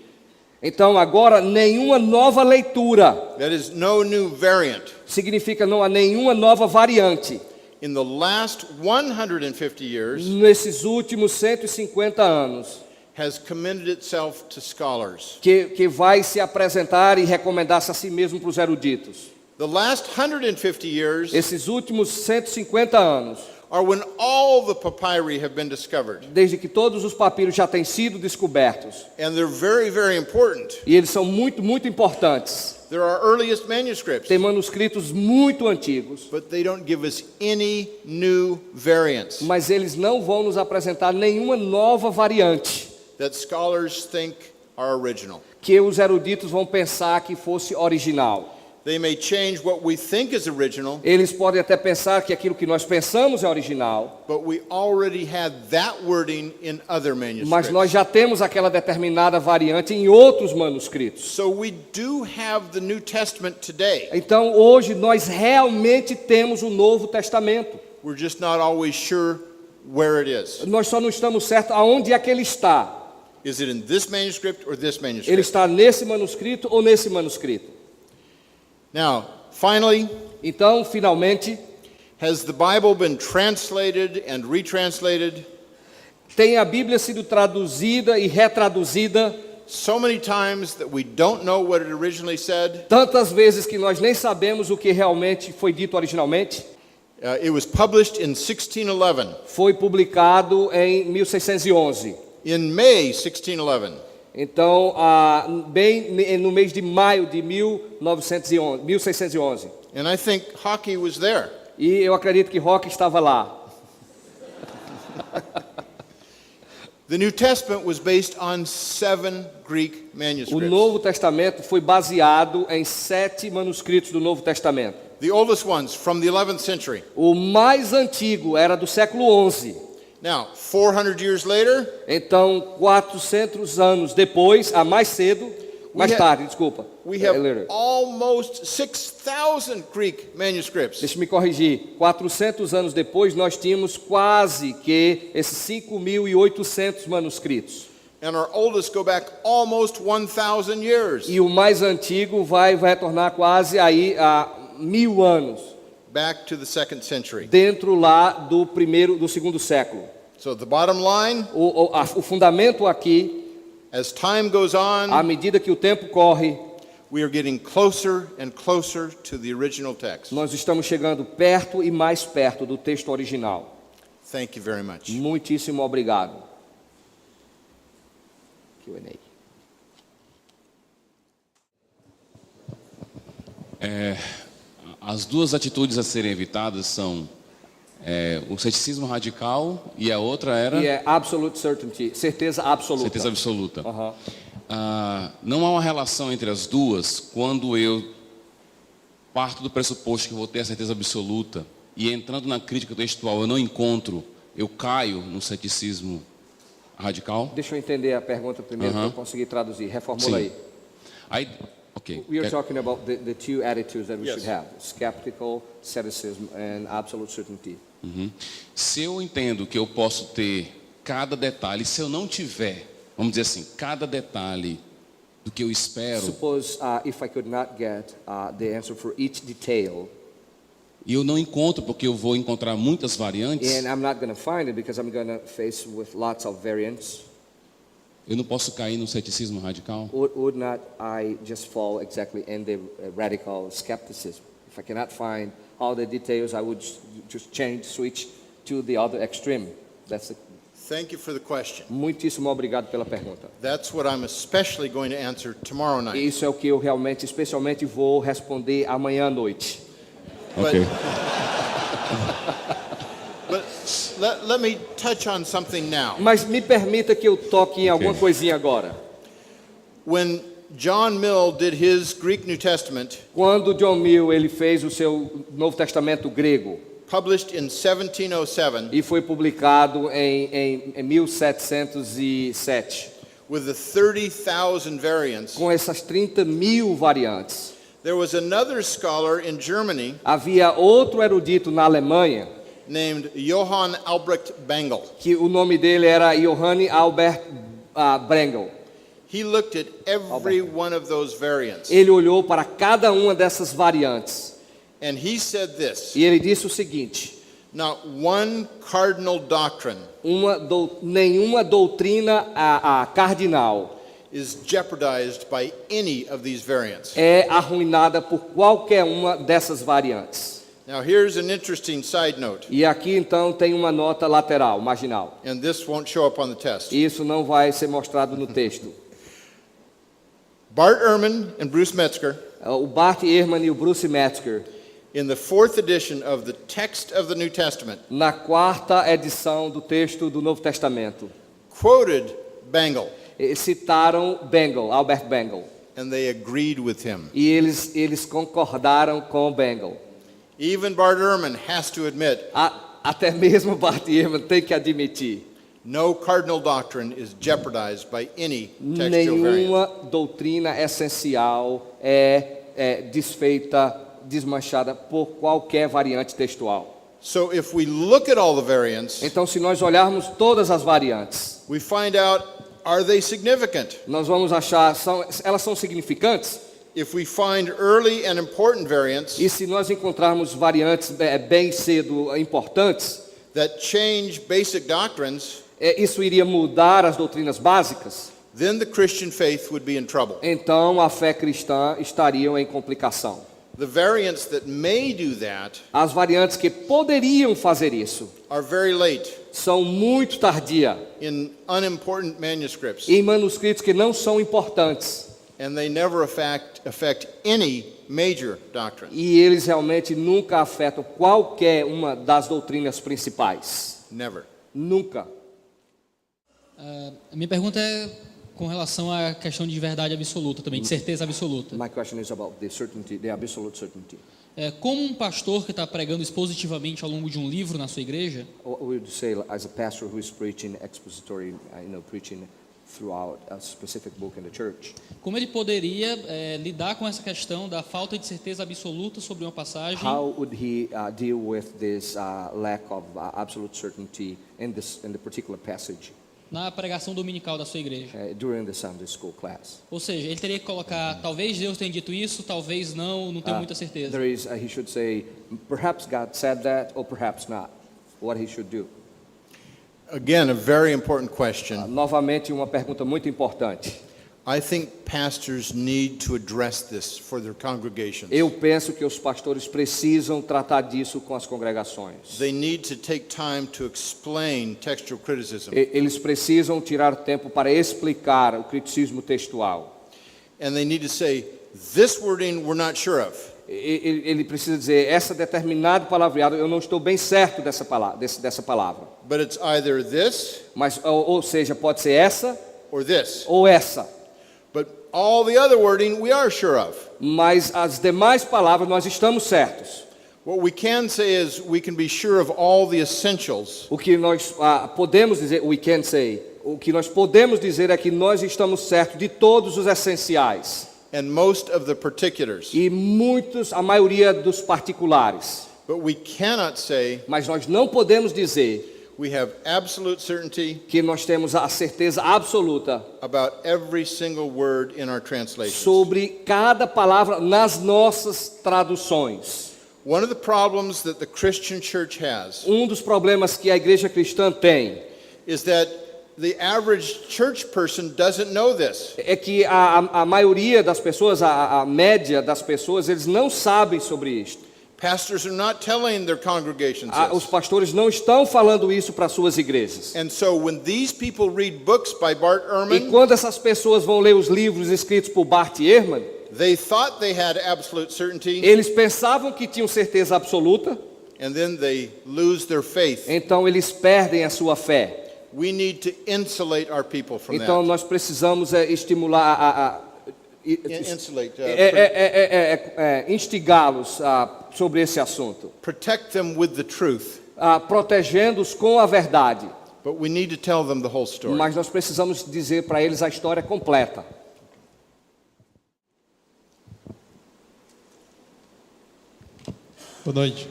Então agora nenhuma nova leitura, that is, no new variant. significa não há nenhuma nova variante. In the last 150 years, Nesses últimos 150 anos, has commended itself to scholars. que vai se apresentar e recomendar-se a si mesmo para os eruditos. The last 150 years Esses últimos 150 anos, are when all the papyri have been discovered. desde que todos os papiros já têm sido descobertos, And they're very, very important. e eles são muito, muito importantes. They're our earliest manuscripts, Tem manuscritos muito antigos, but they don't give us any new variants mas eles não vão nos apresentar nenhuma nova variante that scholars think are original. que os eruditos vão pensar que fosse original. They may change what we think is original, Eles podem até pensar que aquilo que nós pensamos é original, but we already had that wording in other mas manuscripts. nós já temos aquela determinada variante em outros manuscritos. So we do have the New Testament today. Então, hoje, nós realmente temos o Novo Testamento. We're just not always sure where it is. Nós só não estamos certos aonde é que ele está. Is it in this manuscript or this Ele manuscript? está nesse manuscrito ou nesse manuscrito? Now, finally, Então, finalmente, has the Bible been translated and retranslated tem a Bíblia sido traduzida e retraduzida so many times that we don't know what it originally said? tantas vezes que nós nem sabemos o que realmente foi dito originalmente? It was published in 1611. Foi publicado em 1611. In May 1611. Então, bem no mês de maio de 1611. And I think Hockey was there. E eu acredito que Roque estava lá. The New Testament was based on 7 Greek O manuscripts. Novo Testamento foi baseado em 7 manuscritos do Novo Testamento. The oldest ones from the 11th century. O mais antigo era do século XI. Now, 400 years later, Então, 400 anos depois, mais cedo, mais have- tarde, desculpa. we have later. almost 6,000 Greek manuscripts. Deixa eu me corrigir. 400 anos depois, nós tínhamos quase que esses 5.800 manuscritos. And our oldest go back almost 1,000 years. E o mais antigo vai retornar quase aí a 1000 anos, Back to the 2nd century. dentro lá do segundo século. So the bottom line, O fundamento aqui, as time goes à on, medida que o tempo corre, we are getting closer and closer to the original text. nós estamos chegando perto e mais perto do texto original. Thank you very much. Muitíssimo obrigado. Q&A. As duas atitudes a serem evitadas são o ceticismo radical e a outra era E é absolute certainty, certeza absoluta. certeza absoluta. Aham. Não há uma relação entre as duas quando eu parto do pressuposto que vou ter a certeza absoluta e entrando na crítica textual eu não encontro, eu caio no ceticismo radical. Deixa eu entender a pergunta primeiro para eu conseguir traduzir. Reformula aí. Aí, ok. We are talking about the two attitudes that we Yes. should have: skeptical, skepticism, and absolute certainty. Se eu entendo que eu posso ter cada detalhe, se eu não tiver, vamos dizer assim, cada detalhe do que eu espero, Suppose if I could not get the answer for each detail, e eu não encontro porque eu vou encontrar muitas variantes, and I'm not going to find it because I'm going to face with lots of variants, eu não posso cair no ceticismo radical. would not I just fall exactly in the radical skepticism? If I cannot find all the details, I would just switch to the other extreme. Thank you for the question. Muitíssimo obrigado pela pergunta. That's what I'm especially going to answer tomorrow night. Isso é o que eu realmente, especialmente, vou responder amanhã à noite. Ok. But let me touch on something now. Mas me permita que eu toque em alguma coisinha agora. When John Mill did his Greek New Testament, Quando John Mill ele fez o seu Novo Testamento grego published in 1707, e foi publicado em 1707, with the 30,000 variants, com essas 30.000 variantes, there was another scholar in Germany havia outro erudito na Alemanha named Johann Albrecht Bengel. que o nome dele era Johann Albert Brengel. He looked at every one of those variants, Ele olhou para cada uma dessas variantes and he said this: e ele disse o seguinte: not one cardinal doctrine nenhuma doutrina cardinal is jeopardized by any of these variants. é arruinada por qualquer uma dessas variantes. Now, here's an interesting side note, E aqui então tem uma nota lateral, marginal. and this won't show up on the test. Isso não vai ser mostrado no texto. Bart Ehrman and Bruce Metzger, O Bart Ehrman e o Bruce Metzger, in the 4th edition of the text of the New Testament, na 4ª edição do texto do Novo Testamento, quoted Bengel, citaram Bengel, Albert Bengel. and they agreed with him. E eles concordaram com Bengel. Even Bart Ehrman has to admit, Até mesmo Bart Ehrman tem que admitir, no cardinal doctrine is jeopardized by any textual variant. nenhuma doutrina essencial é desfeita, desmanchada por qualquer variante textual. So if we look at all the variants, Então, se nós olharmos todas as variantes, we find out, are they significant? nós vamos achar, elas são significantes? If we find early and important variants E se nós encontrarmos variantes bem cedo importantes, that change basic doctrines, isso iria mudar as doutrinas básicas? then the Christian faith would be in trouble. Então a fé cristã estaria em complicação. The variants that may do that As variantes que poderiam fazer isso are very late são muito tardias, in unimportant manuscripts, em manuscritos que não são importantes. and they never affect any major doctrine. E eles realmente nunca afetam qualquer uma das doutrinas principais. Never. Nunca. A minha pergunta é com relação à questão de verdade absoluta também, de certeza absoluta. My question is about the certainty, the absolute certainty. Como um pastor que está pregando expositivamente ao longo de um livro na sua igreja, What would you say as a pastor who is preaching expository, preaching throughout a specific book in the church? como ele poderia lidar com essa questão da falta de certeza absoluta sobre uma passagem How would he deal with this lack of absolute certainty in the particular passage na pregação dominical da sua igreja? during the Sunday school class? Ou seja, ele teria que colocar, talvez Deus tenha dito isso, talvez não tenho muita certeza. There is, he should say, perhaps God said that, or perhaps not. What he should do. Again, a very important question. Novamente, uma pergunta muito importante. I think pastors need to address this for their congregations. Eu penso que os pastores precisam tratar disso com as congregações. They need to take time to explain textual criticism. Eles precisam tirar tempo para explicar o criticismo textual. And they need to say, this wording we're not sure of. Ele precisa dizer, essa determinada palavreado, eu não estou bem certo dessa palavra. But it's either this Mas, ou seja, pode ser essa or this. ou essa. But all the other wording we are sure of. Mas as demais palavras nós estamos certos. What we can say is we can be sure of all the essentials, O que nós podemos dizer, o que nós podemos dizer é que nós estamos certos de todos os essenciais and most of the particulars. e a maioria dos particulares. But we cannot say Mas nós não podemos dizer we have absolute certainty que nós temos a certeza absoluta about every single word in our translation. sobre cada palavra nas nossas traduções. One of the problems that the Christian church has Dos problemas que a igreja cristã tem is that the average church person doesn't know this. é que a maioria das pessoas, a média das pessoas, eles não sabem sobre isto. Pastors are not telling their congregations Os this. pastores não estão falando isso para suas igrejas. And so when these people read books by Bart E Ehrman, quando essas pessoas vão ler os livros escritos por Bart Ehrman, they thought they had absolute certainty, eles pensavam que tinham certeza absoluta, and then they lose their faith. então eles perdem a sua fé. We need to insulate our people from Então that. nós precisamos estimular, Insulate, instigá-los sobre esse assunto, protect them with the truth. protegendo-os com a verdade. But we need to tell them the whole story. Mas nós precisamos dizer para eles a história completa. Boa noite.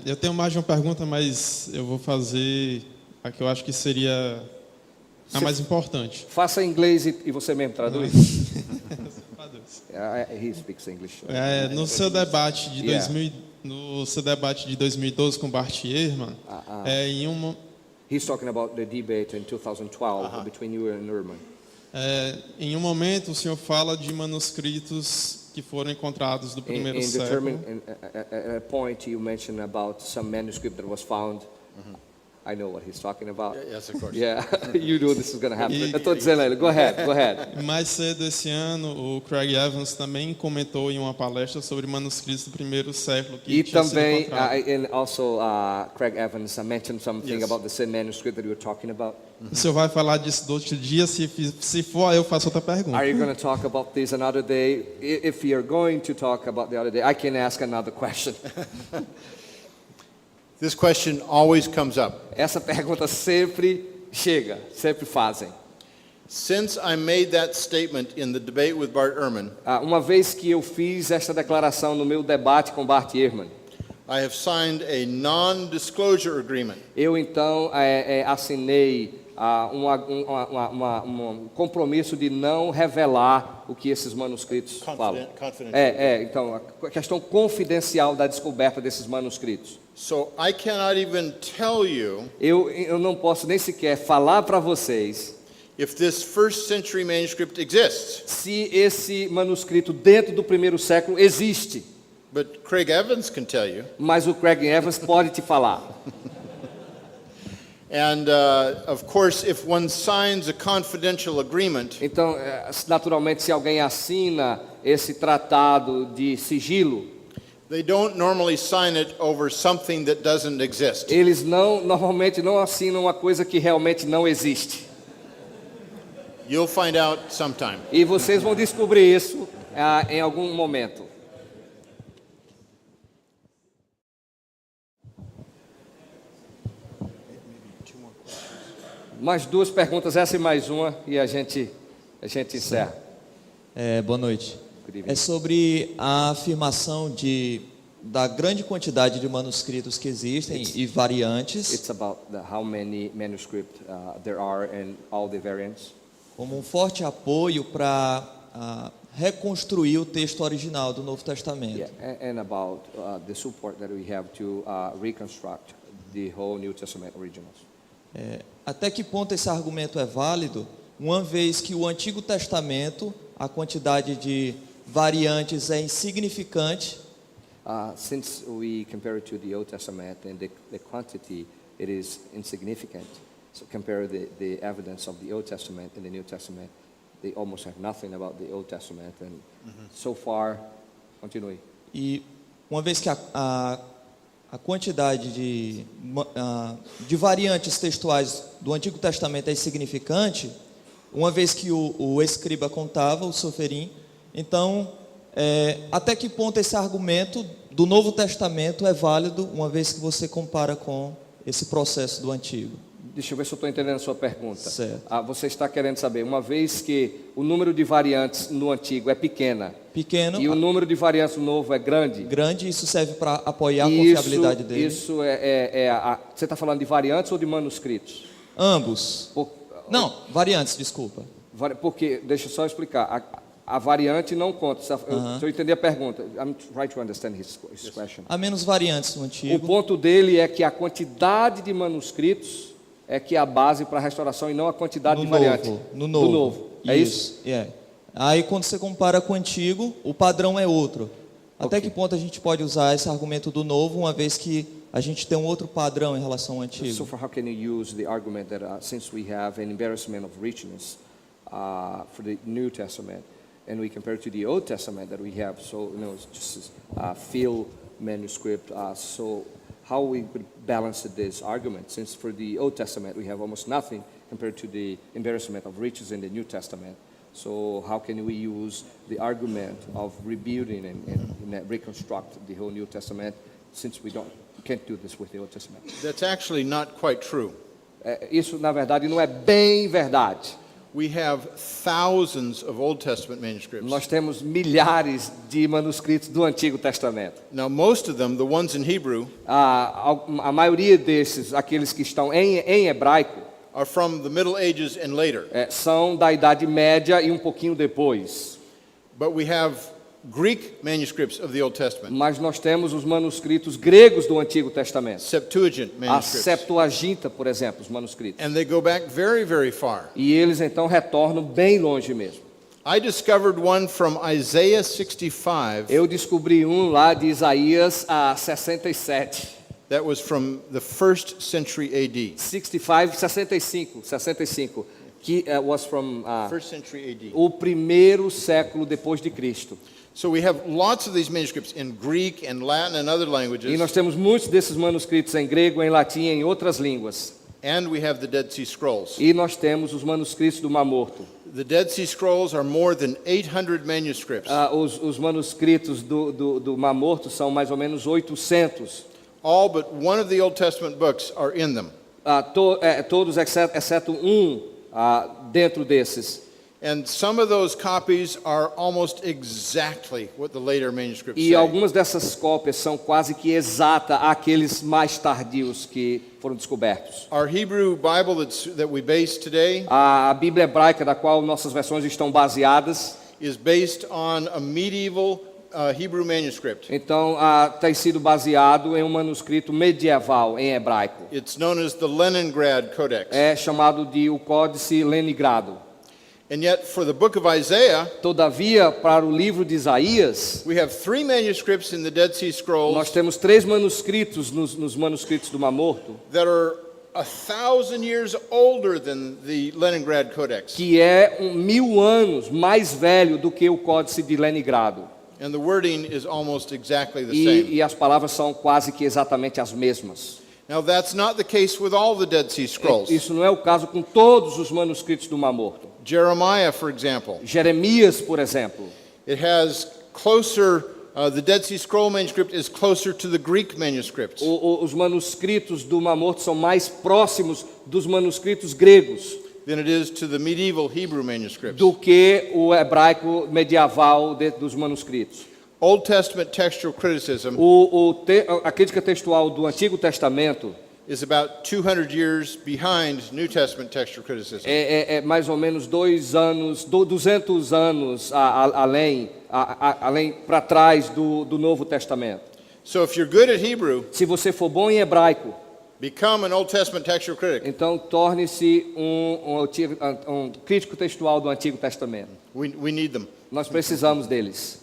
Eu tenho mais de uma pergunta, mas eu vou fazer a que eu acho que seria a mais importante. Faça em inglês e você mesmo traduz. He speaks English. No seu debate de Yeah. 2012 com Bart Ehrman, He's talking about the debate in 2012 between you and Ehrman. em um momento o senhor fala de manuscritos que foram encontrados do primeiro século. At a point you mentioned about some manuscript that was found I know what he's talking about. Yes, of course. Yeah, you knew this was going to happen. E- Eu estou dizendo a ele, go ahead. Mais cedo esse ano, o Craig Evans também comentou em uma palestra sobre manuscritos do primeiro século que E tinham sido também, encontrados. and also Craig Evans mentioned something Yes. about the same manuscript that you were talking about. O senhor vai falar disso do outro dia? Se for, eu faço outra pergunta. Are you going to talk about this another day? If you're going to talk about the other day, I can ask another question. This question always comes up. Essa pergunta sempre chega, sempre fazem. Since I made that statement in the debate with Bart Ehrman, Uma vez que eu fiz esta declaração no meu debate com Bart Ehrman, I have signed a non-disclosure agreement eu então assinei um compromisso de não revelar o que esses manuscritos falam. confidential. Então, a questão confidencial da descoberta desses manuscritos. So I cannot even tell you Eu não posso nem sequer falar para vocês if this first century manuscript exists. se esse manuscrito dentro do primeiro século existe, But Craig Evans can tell you. mas o Craig Evans pode te falar. And of course, if one signs a confidential agreement, Então, naturalmente, se alguém assina esse tratado de sigilo, they don't normally sign it over something that doesn't exist. eles normalmente não assinam uma coisa que realmente não existe. You'll find out sometime. E vocês vão descobrir isso em algum momento. Mais duas perguntas, essa e mais uma, e a gente encerra. Boa noite. Good evening. É sobre a afirmação da grande quantidade de manuscritos que existem e variantes, It's about how many manuscripts there are and all the variants. como um forte apoio para reconstruir o texto original do Novo Testamento. Yeah, and about the support that we have to reconstruct the whole New Testament originals. Até que ponto esse argumento é válido, uma vez que o Antigo Testamento, a quantidade de variantes é insignificante, Since we compare it to the Old Testament and the quantity, it is insignificant. So compare the evidence of the Old Testament and the New Testament, they almost have nothing about the Old Testament. And so far, continue. e uma vez que a quantidade de variantes textuais do Antigo Testamento é insignificante, uma vez que o escriba contava, o soferim, então, até que ponto esse argumento do Novo Testamento é válido, uma vez que você compara com esse processo do Antigo? Deixa eu ver se eu estou entendendo a sua pergunta. Certo. Você está querendo saber, uma vez que o número de variantes no Antigo é pequeno Pequeno, e o número de variantes no Novo é grande, grande, isso serve para apoiar a isso, confiabilidade dele? isso você está falando de variantes ou de manuscritos? Ambos. Não, variantes, desculpa. Porque, deixa eu só explicar, a variante não conta. Se eu entender a pergunta, I'm trying to understand his question. Há menos variantes no O Antigo. ponto dele é que a quantidade de manuscritos é que é a base para a restauração e não a quantidade de variantes. No novo. Do novo. É isso? Aí quando você compara com o Antigo, o padrão é outro. Até Ok. que ponto a gente pode usar esse argumento do novo, uma vez que a gente tem um outro padrão em relação ao Antigo? So for how can you use the argument that since we have an embarrassment of richness for the New Testament, and we compare it to the Old Testament that we have, so it's just fill manuscript. So how we could balance this argument? Since for the Old Testament we have almost nothing compared to the embarrassment of riches in the New Testament. So how can we use the argument of rebuilding and reconstruct the whole New Testament, since we can't do this with the Old Testament? That's actually not quite true. Isso, na verdade, não é bem verdade. We have thousands of Old Testament manuscripts. Nós temos milhares de manuscritos do Antigo Testamento. Now, most of them, the ones in Hebrew, A maioria desses, aqueles que estão em hebraico, are from the Middle Ages and later. são da Idade Média e um pouquinho depois. But we have Greek manuscripts of the Old Testament, Mas nós temos os manuscritos gregos do Antigo Testamento. Septuagint A manuscripts. Septuaginta, por exemplo, os manuscritos. And they go back very, very far. E eles então retornam bem longe mesmo. I discovered one from Isaiah 65, Eu descobri um lá de Isaías 67. that was from the 1st century AD. 65, que was from 1st century AD. o primeiro século depois de Cristo. So we have lots of these manuscripts in Greek and Latin and other E languages, nós temos muitos desses manuscritos em grego, em latim e em outras línguas. and we have the Dead Sea Scrolls. E nós temos os manuscritos do Mar Morto. The Dead Sea Scrolls are more than 800 manuscripts, Os manuscritos do Mar Morto são mais ou menos 800. all but one of the Old Testament books are in them. Todos exceto um dentro desses. And some of those copies are almost exactly what the later manuscripts E say. algumas dessas cópias são quase que exatas àqueles mais tardios que foram descobertos. Our Hebrew Bible that we base today A Bíblia hebraica, da qual nossas versões estão baseadas, is based on a medieval Hebrew manuscript. então tem sido baseado em um manuscrito medieval em hebraico. It's known as the Leningrad Codex. É chamado de o Códice Leningrado. And yet, for the book of Isaiah, Todavia, para o livro de Isaías, we have 3 manuscripts in the Dead Sea nós Scrolls temos 3 manuscritos nos manuscritos do Mar Morto, that are 1,000 years older than the Leningrad Codex. que é 1000 anos mais velho do que o Códice de Leningrado. And the wording is almost exactly the same. E as palavras são quase que exatamente as mesmas. Now, that's not the case with all the Dead Sea Scrolls. Isso não é o caso com todos os manuscritos do Mar Morto. Jeremiah, for example, Jeremias, por exemplo, it has closer, the Dead Sea Scroll manuscript is closer to the Greek manuscripts. os manuscritos do Mar Morto são mais próximos dos manuscritos gregos Than it is to the medieval Hebrew manuscripts. do que o hebraico medieval dos manuscritos. Old Testament textual criticism A crítica textual do Antigo Testamento is about 200 years behind New Testament textual criticism. é mais ou menos 200 anos além para trás do Novo Testamento. So if you're good at Hebrew, Se você for bom em hebraico, become an Old Testament textual critic. então torne-se um crítico textual do Antigo Testamento. We need them. Nós precisamos deles.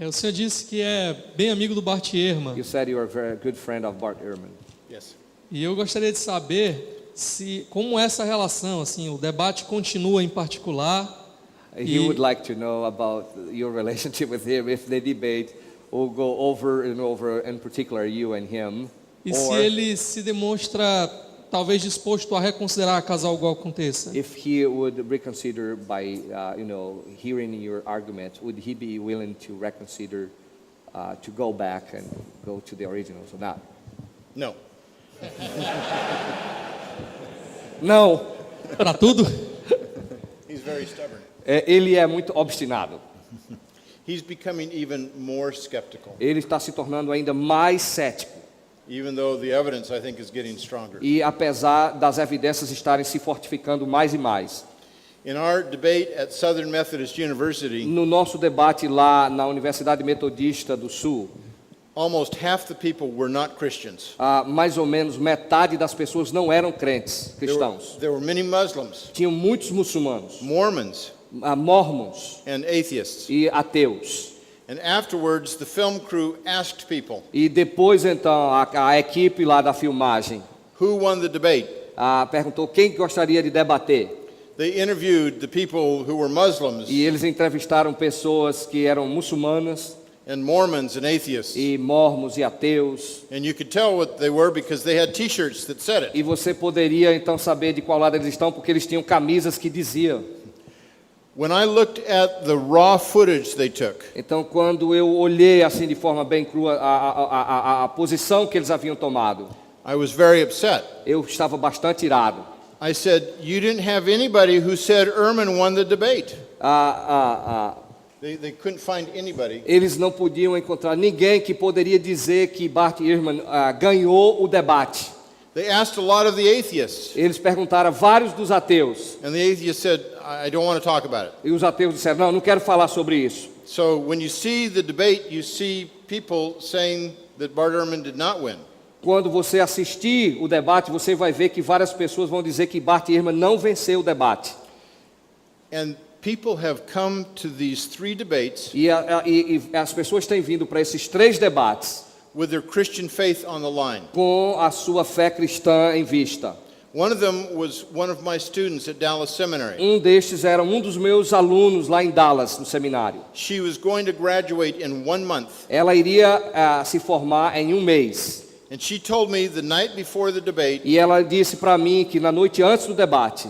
O senhor disse que é bem amigo do Bart Ehrman. You said you are a very good friend of Bart Ehrman. Yes. E eu gostaria de saber como essa relação, assim, o debate continua em particular. He would like to know about your relationship with him, if the debate will go over and over, in particular you and him. E se ele se demonstra talvez disposto a reconsiderar caso algo aconteça. If he would reconsider by, hearing your argument, would he be willing to reconsider to go back and go to the originals or not? No. Não. Para tudo? He's very stubborn. Ele é muito obstinado. He's becoming even more skeptical, Ele está se tornando ainda mais cético. even though the evidence, I think, is getting stronger. E apesar das evidências estarem se fortificando mais e mais. In our debate at Southern Methodist University, No nosso debate lá na Universidade Metodista do Sul, almost half the people were not Christians. mais ou menos metade das pessoas não eram crentes cristãos. There were many Muslims, Tinham muitos muçulmanos, Mormons, mormons and atheists. e ateus. And afterwards, the film crew asked people, E depois então a equipe lá da filmagem who won the debate? perguntou quem gostaria de debater. They interviewed the people who were Muslims E eles entrevistaram pessoas que eram muçulmanas and Mormons and atheists. e mormons e ateus. And you could tell what they were because they had T-shirts that said it. E você poderia então saber de qual lado eles estão porque eles tinham camisas que diziam. When I looked at the raw footage they took, Então, quando eu olhei assim de forma bem crua a posição que eles haviam tomado, I was very upset. eu estava bastante irado. I said, you didn't have anybody who said Ehrman won the debate. They couldn't find anybody. Eles não podiam encontrar ninguém que poderia dizer que Bart Ehrman ganhou o debate. They asked a lot of the atheists, Eles perguntaram a vários dos ateus. and the atheists said, I don't want to talk about it. E os ateus disseram, não quero falar sobre isso. So when you see the debate, you see people saying that Bart Ehrman did not win. Quando você assistir o debate, você vai ver que várias pessoas vão dizer que Bart Ehrman não venceu o debate. And people have come to these 3 debates E as pessoas têm vindo para esses 3 debates with their Christian faith on the line. com a sua fé cristã em vista. One of them was one of my students at Dallas Seminary. Destes era dos meus alunos lá em Dallas, no seminário. She was going to graduate in 1 month, Ela iria se formar em 1 mês. and she told me the night before the debate, E ela disse para mim que na noite antes do debate,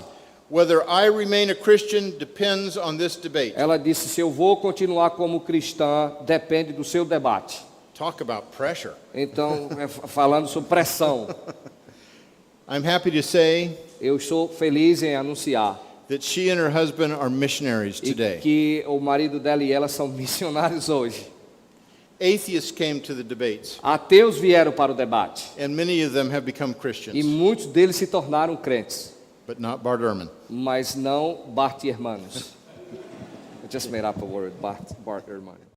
whether I remain a Christian depends on this debate. ela disse: se eu vou continuar como cristã, depende do seu debate. Talk about pressure. Então, falando sobre pressão, I'm happy to say eu estou feliz em anunciar that she and her husband are missionaries e today. que o marido dela e ela são missionários hoje. Atheists came to the debates, Ateus vieram para o debate and many of them have become e Christians, muitos deles se tornaram crentes, but not Bart Ehrman. mas não Bart Hermanos. I just made up a word, Bart Hermanos.